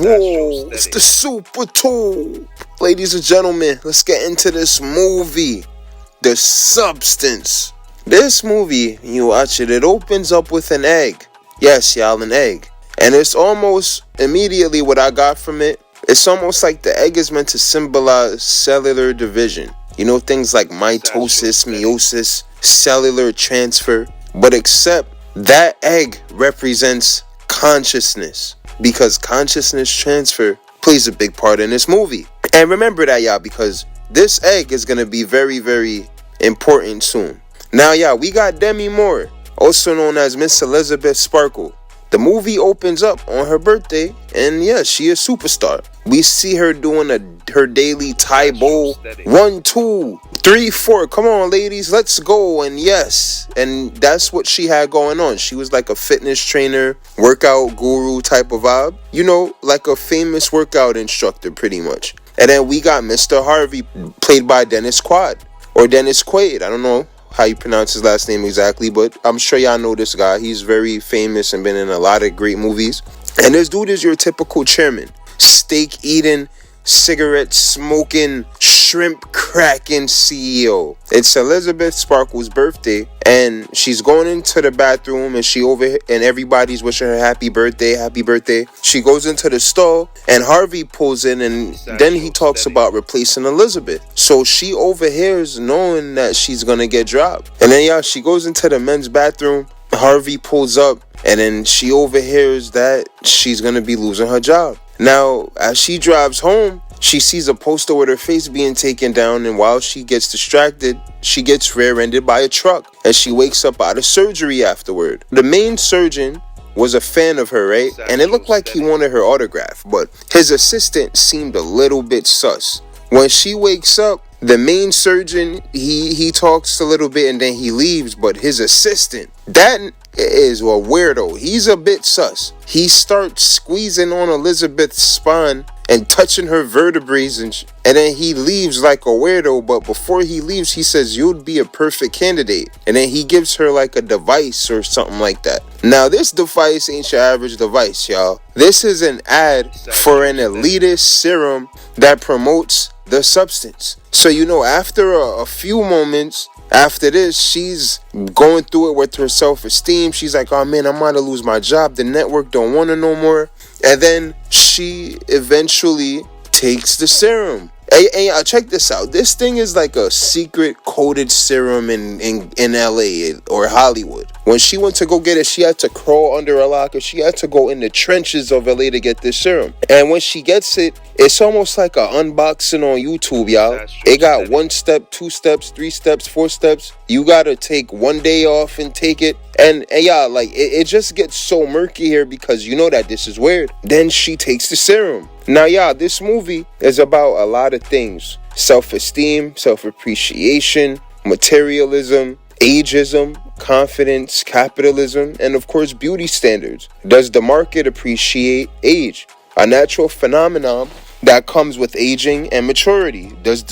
Whoa, it's the Super Tube. Ladies and gentlemen, let's get into this movie, The Substance. This movie, you watch it, it opens up with an egg. Yes, y'all, an egg. And it's almost immediately what I got from it. It's almost like the egg is meant to symbolize cellular division. You know, things like mitosis, meiosis, cellular transfer. But except that egg represents consciousness, because consciousness transfer plays a big part in this movie. And remember that, y'all, because this egg is going to be very, very important soon. Now, y'all, we got Demi Moore, also known as Miss Elizabeth Sparkle. The movie opens up on her birthday, and yes, she is a superstar. We see her doing her daily Thai bowl. 1, 2, 3, 4. Come on, ladies, let's go. And yes, and that's what she had going on. She was like a fitness trainer, workout guru type of vibe. You know, like a famous workout instructor, pretty much. And then we got Mr. Harvey, played by Dennis Quaid, or Dennis Quaid. I don't know how you pronounce his last name exactly, but I'm sure y'all know this guy. He's very famous and been in a lot of great movies. And this dude is your typical chairman. Steak eating, cigarette smoking, shrimp cracking CEO. It's Elizabeth Sparkle's birthday, and she's going into the bathroom, and everybody's wishing her happy birthday, happy birthday. She goes into the stall, and Harvey pulls in, and then he talks about replacing Elizabeth. So she overhears, knowing that she's gonna get dropped. And then yeah, she goes into the men's bathroom. Harvey pulls up, and then she overhears that she's gonna be losing her job. Now, as she drives home, she sees a poster with her face being taken down, and while she gets distracted, she gets rear-ended by a truck, and she wakes up out of surgery afterward. The main surgeon was a fan of her, right? And it looked like he wanted her autograph, but his assistant seemed a little bit sus. When she wakes up, the main surgeon, he talks a little bit and then he leaves, but his assistant, that is a weirdo. He's a bit sus. He starts squeezing on Elizabeth's spine and touching her vertebrae, and then he leaves like a weirdo. But before he leaves, he says, "You'd be a perfect candidate." And then he gives her like a device or something like that. Now, this device ain't your average device, y'all. This is an ad for an elitist serum that promotes the substance. So, you know, after a few moments after this, she's going through it with her self-esteem. She's like, oh man, I'm gonna lose my job. The network don't want her no more. And then she eventually takes the serum. Hey, check this out. This thing is like a secret coded serum in LA or Hollywood. When she went to go get it, she had to crawl under a locker. She had to go in the trenches of LA to get this serum. And when she gets it, it's almost like an unboxing on YouTube, y'all. It got 1 step, 2 steps, 3 steps, 4 steps. You gotta take 1 day off and take it. And y'all, like, it just gets so murky here because you know that this is weird. Then she takes the serum. Now, y'all, this movie is about a lot of things. Self-esteem, self-appreciation, materialism, ageism, confidence, capitalism, and of course, beauty standards. Does the market appreciate age? A natural phenomenon that comes with aging and maturity. Is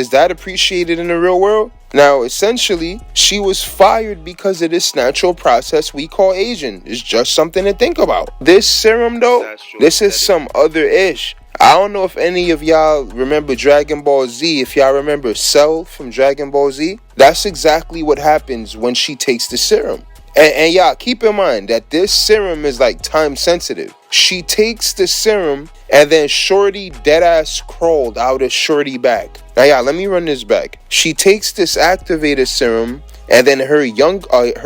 that appreciated in the real world? Now, essentially, she was fired because of this natural process we call aging. It's just something to think about. This serum, though, this is some other ish. I don't know if any of y'all remember Dragon Ball Z. If y'all remember Cell from Dragon Ball Z, that's exactly what happens when she takes the serum. And y'all, keep in mind that this serum is like time sensitive. She takes the serum and then Shorty deadass crawled out of Shorty back. Now y'all, let me run this back. She takes this activated serum and then her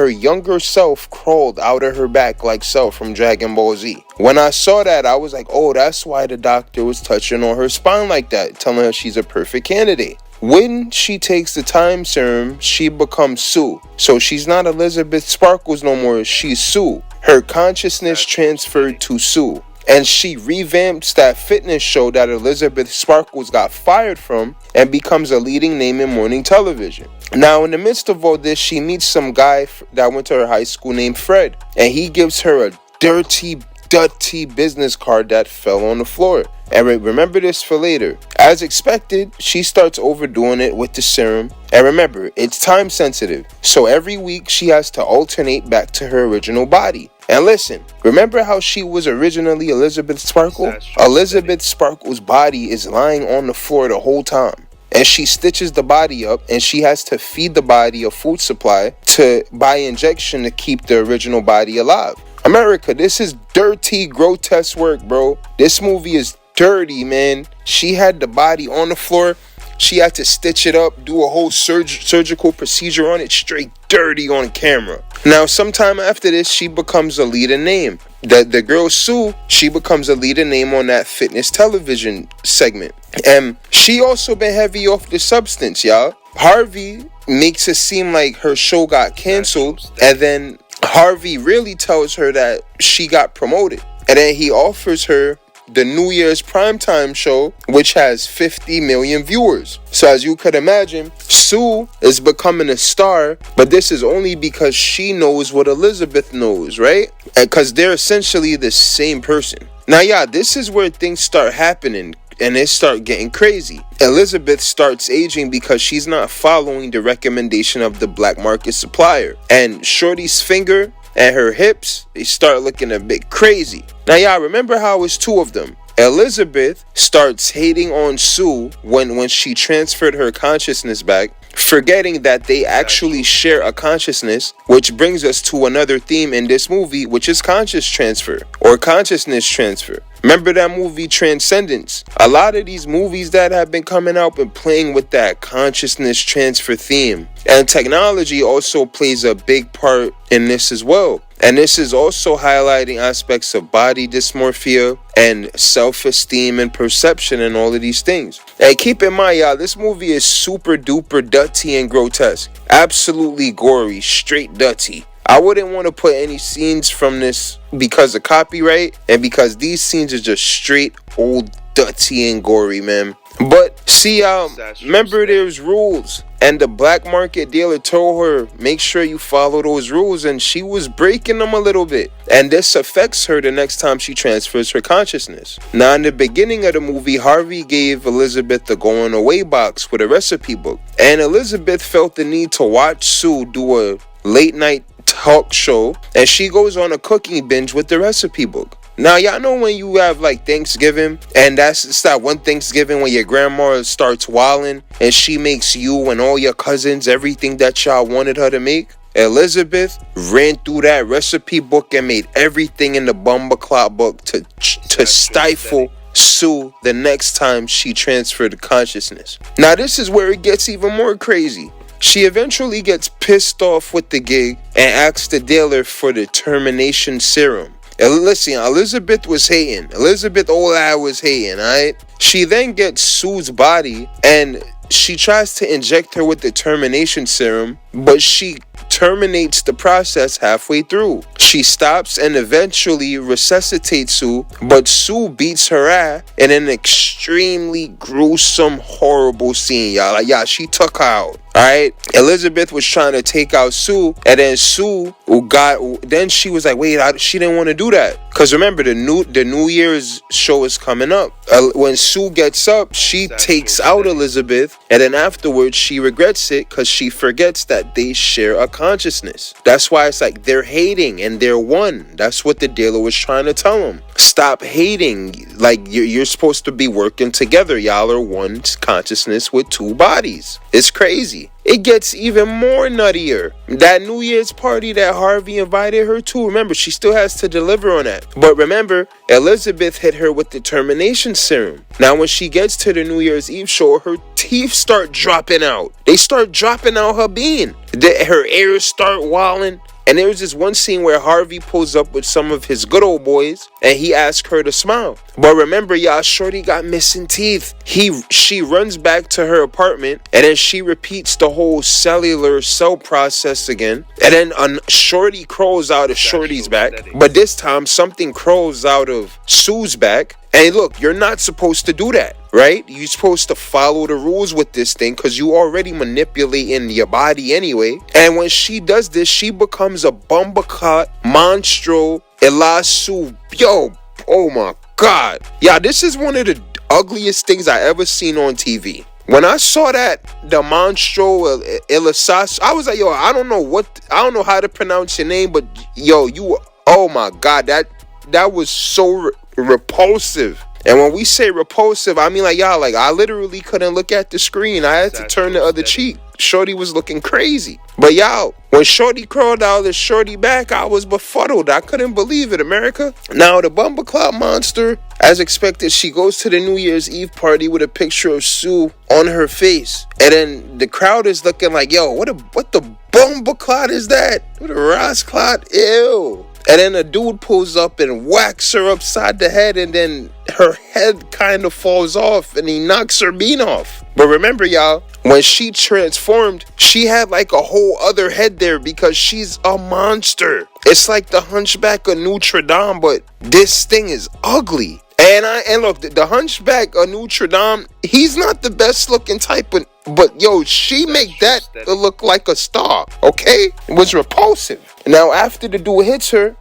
younger self crawled out of her back like Cell from Dragon Ball Z. When I saw that, I was like, oh, that's why the doctor was touching on her spine like that, telling her she's a perfect candidate. When she takes the time serum, she becomes Sue. So she's not Elizabeth Sparkles no more, she's Sue. Her consciousness transferred to Sue. And she revamps that fitness show that Elizabeth Sparkles got fired from and becomes a leading name in morning television. Now, in the midst of all this, she meets some guy that went to her high school named Fred. And he gives her a dirty business card that fell on the floor. And remember this for later. As expected, she starts overdoing it with the serum. And remember, it's time sensitive. So every week she has to alternate back to her original body. And listen, remember how she was originally Elizabeth Sparkle? Elizabeth Sparkle's body is lying on the floor the whole time. And she stitches the body up, and she has to feed the body a food supply by injection to keep the original body alive. America, this is dirty, grotesque work, bro. This movie is dirty, man. She had the body on the floor. She had to stitch it up, do a whole surgical procedure on it, straight dirty on camera. Now, sometime after this, she becomes a leading name. The girl Sue, she becomes a leading name on that fitness television segment. And she also been heavy off the substance, y'all. Harvey makes it seem like her show got canceled, and then Harvey really tells her that she got promoted. And then he offers her the New Year's primetime show, which has 50 million viewers. So as you could imagine, Sue is becoming a star, but this is only because she knows what Elizabeth knows, right? And because they're essentially the same person. Now, yeah, this is where things start happening and it start getting crazy. Elizabeth starts aging because she's not following the recommendation of the black market supplier. And Shorty's finger and her hips, they start looking a bit crazy. Now, y'all remember how it's two of them. Elizabeth starts hating on Sue when she transferred her consciousness back, forgetting that they actually share a consciousness, which brings us to another theme in this movie, which is conscious transfer or consciousness transfer. Remember that movie Transcendence? A lot of these movies that have been coming out and playing with that consciousness transfer theme. And technology also plays a big part in this as well. And this is also highlighting aspects of body dysmorphia and self-esteem and perception and all of these things. And keep in mind, y'all, this movie is super duper dirty and grotesque. Absolutely gory, straight dirty. I wouldn't want to put any scenes from this because of copyright and because these scenes are just straight old dirty and gory, man. But see, remember there's rules, and the black market dealer told her, make sure you follow those rules, and she was breaking them a little bit. And this affects her the next time she transfers her consciousness. Now, in the beginning of the movie, Harvey gave Elizabeth the going away box with a recipe book. And Elizabeth felt the need to watch Sue do a late night talk show, and she goes on a cooking binge with the recipe book. Now, y'all know when you have like Thanksgiving, and it's that one Thanksgiving when your grandma starts wilding and she makes you and all your cousins everything that y'all wanted her to make? Elizabeth ran through that recipe book and made everything in the Bumbleclot book to stifle Sue the next time she transferred consciousness. Now, this is where it gets even more crazy. She eventually gets pissed off with the gig and asks the dealer for the termination serum. And listen, Elizabeth was hating. Elizabeth Ola was hating, alright? She then gets Sue's body and she tries to inject her with the termination serum, but she terminates the process halfway through. She stops and eventually resuscitates Sue, but Sue beats her ass in an extremely gruesome, horrible scene, y'all. Like, yeah, she took her out. Alright, Elizabeth was trying to take out Sue, and then Sue then she was like, wait, she didn't want to do that. Because remember, the New Year's show is coming up. When Sue gets up, she takes out Elizabeth, and then afterwards she regrets it because she forgets that they share a consciousness. That's why it's like they're hating and they're one. That's what the dealer was trying to tell them. Stop hating. Like, you're supposed to be working together. Y'all are one consciousness with two bodies. It's crazy. It gets even more nuttier. That New Year's party that Harvey invited her to, remember, she still has to deliver on that. But remember, Elizabeth hit her with the termination serum. Now, when she gets to the New Year's Eve show, her teeth start dropping out. They start dropping out her being. Her ears start walling. And there was this one scene where Harvey pulls up with some of his good old boys and he asks her to smile. But remember, y'all, Shorty got missing teeth. She runs back to her apartment and then she repeats the whole cellular cell process again. And then Shorty crawls out of Shorty's back. But this time something crawls out of Sue's back. And look, you're not supposed to do that, right? You're supposed to follow the rules with this thing because you already manipulating your body anyway. And when she does this, she becomes a bumbleclot, monstro, Elasu. Yo, oh my God. Yeah, this is one of the ugliest things I ever seen on TV. When I saw that, the monstro, Elasu, I was like, yo, I don't know how to pronounce your name, but yo, you Oh my God, that was so repulsive. And when we say repulsive, I mean like, y'all, like I literally couldn't look at the screen. I had to turn the other cheek. Shorty was looking crazy. But y'all, when Shorty crawled out of Shorty back, I was befuddled. I couldn't believe it, America. Now, the Bumbleclot monster, as expected, she goes to the New Year's Eve party with a picture of Sue on her face. And then the crowd is looking like, yo, what the Bumbleclot is that? What a Rossclot? Ew. And then a dude pulls up and whacks her upside the head, and then her head kind of falls off and he knocks her bean off. But remember, y'all, when she transformed, she had like a whole other head there because she's a monster. It's like the Hunchback of Notre Dame, but this thing is ugly. And look, the Hunchback of Notre Dame, he's not the best looking type of, but yo, she make that look like a star, okay? It was repulsive. Now, after the dude hits her,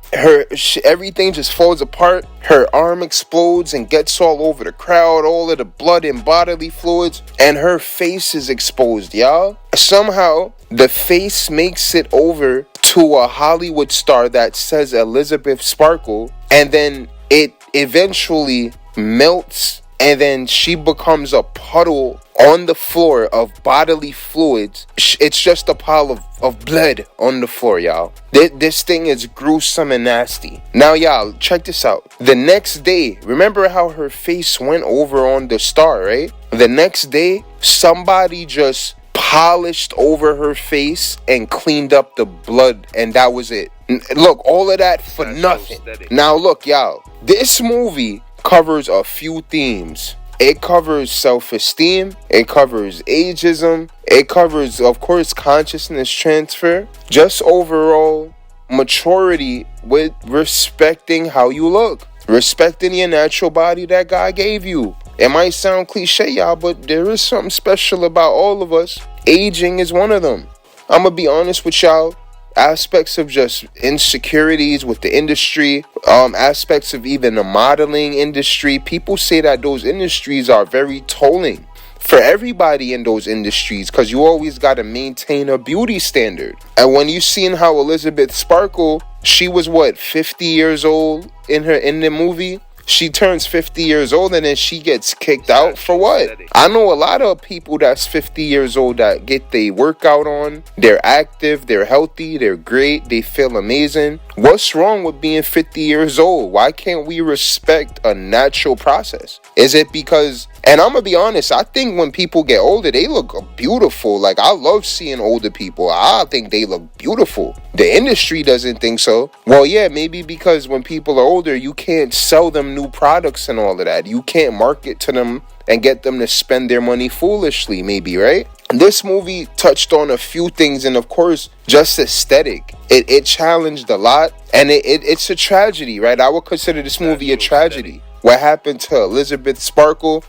everything just falls apart. Her arm explodes and gets all over the crowd, all of the blood and bodily fluids, and her face is exposed, y'all. Somehow, the face makes it over to a Hollywood star that says Elizabeth Sparkle, and then it eventually melts, and then she becomes a puddle on the floor of bodily fluids. It's just a pile of blood on the floor, y'all. This thing is gruesome and nasty. Now, y'all, check this out. The next day, remember how her face went over on the star, right? The next day, somebody just polished over her face and cleaned up the blood, and that was it. Look, all of that for nothing. Now, look, y'all, this movie covers a few themes. It covers self-esteem, it covers ageism, it covers, of course, consciousness transfer, just overall maturity with respecting how you look, respecting your natural body that God gave you. It might sound cliche, y'all, but there is something special about all of us. Aging is one of them. I'm gonna be honest with y'all. Aspects of just insecurities with the industry, aspects of even the modeling industry. People say that those industries are very tolling for everybody in those industries because you always got to maintain a beauty standard. And when you seen how Elizabeth Sparkle, she was 50 years old in the movie. She turns 50 years old and then she gets kicked out for what? I know a lot of people that's 50 years old that get their workout on. They're active, they're healthy, they're great, they feel amazing. What's wrong with being 50 years old? Why can't we respect a natural process? Is it because, and I'm gonna be honest, I think when people get older, they look beautiful. Like, I love seeing older people. I think they look beautiful. The industry doesn't think so. Well, yeah, maybe because when people are older, you can't sell them new products and all of that. You can't market to them and get them to spend their money foolishly, maybe, right? This movie touched on a few things, and of course, just aesthetic. It challenged a lot, and it's a tragedy, right? I would consider this movie a tragedy. What happened to Elizabeth Sparkle?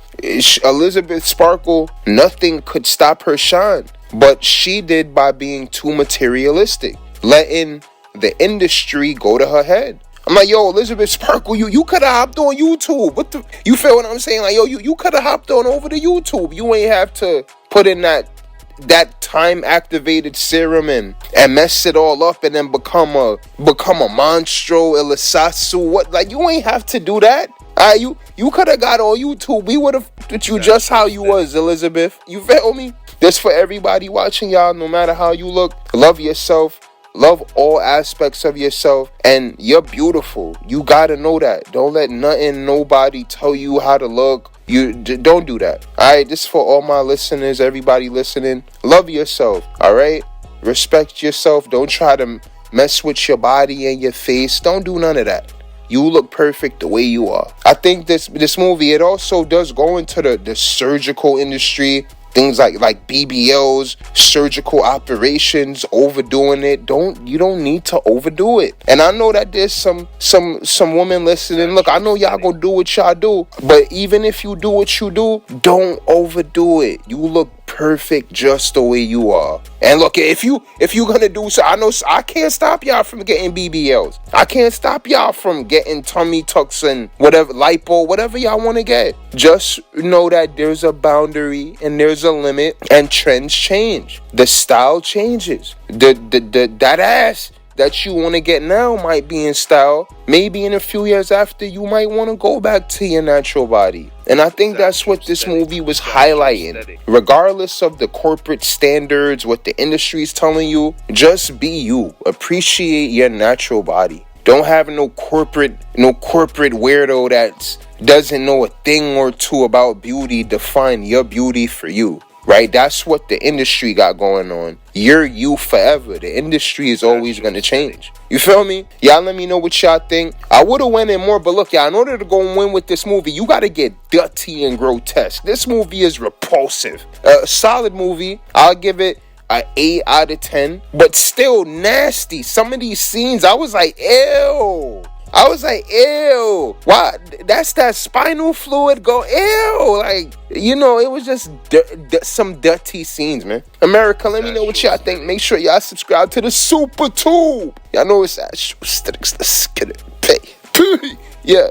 Elizabeth Sparkle, nothing could stop her shine, but she did by being too materialistic, letting the industry go to her head. I'm like, yo, Elizabeth Sparkle, you could have hopped on YouTube. You feel what I'm saying? Like, yo, you could have hopped on over to YouTube. You ain't have to put in that time activated serum and mess it all up and then become a monstro ilisasu. What? Like, you ain't have to do that. You could have got on YouTube. We would have put you just how you was, Elizabeth. You feel me? This for everybody watching, y'all. No matter how you look, love yourself. Love all aspects of yourself, and you're beautiful. You gotta know that. Don't let nobody tell you how to look. You don't do that. All right, this is for all my listeners, everybody listening. Love yourself. All right, respect yourself. Don't try to mess with your body and your face. Don't do none of that. You look perfect the way you are. I think this movie, it also does go into the surgical industry. Things like BBLs, surgical operations, overdoing it. You don't need to overdo it. And I know that there's some women listening. Look, I know y'all gonna do what y'all do, but even if you do what you do, don't overdo it. You look perfect just the way you are. And look, if you gonna do so, I know I can't stop y'all from getting BBLs. I can't stop y'all from getting tummy tucks and whatever, lipo, whatever y'all want to get. Just know that there's a boundary and there's a limit, and trends change. The style changes. That that you want to get now might be in style. Maybe in a few years after, you might want to go back to your natural body. And I think that's what this movie was highlighting. Regardless of the corporate standards, what the industry is telling you, just be you. Appreciate your natural body. Don't have no corporate weirdo that doesn't know a thing or two about beauty define your beauty for you. Right? That's what the industry got going on. You're you forever. The industry is always going to change. You feel me? Y'all let me know what y'all think. I would have went in more, but look, y'all, in order to go and win with this movie, you got to get dirty and grotesque. This movie is repulsive. A solid movie. I'll give it an 8 out of 10, but still nasty. Some of these scenes, I was like, ew. Why? That's that spinal fluid go, ew. Like, you know, it was just some dirty scenes, man. America, let me know what y'all think. Make sure y'all subscribe to the Super Tube. Y'all know it's aesthetics. Let's get it. Pay. Yeah.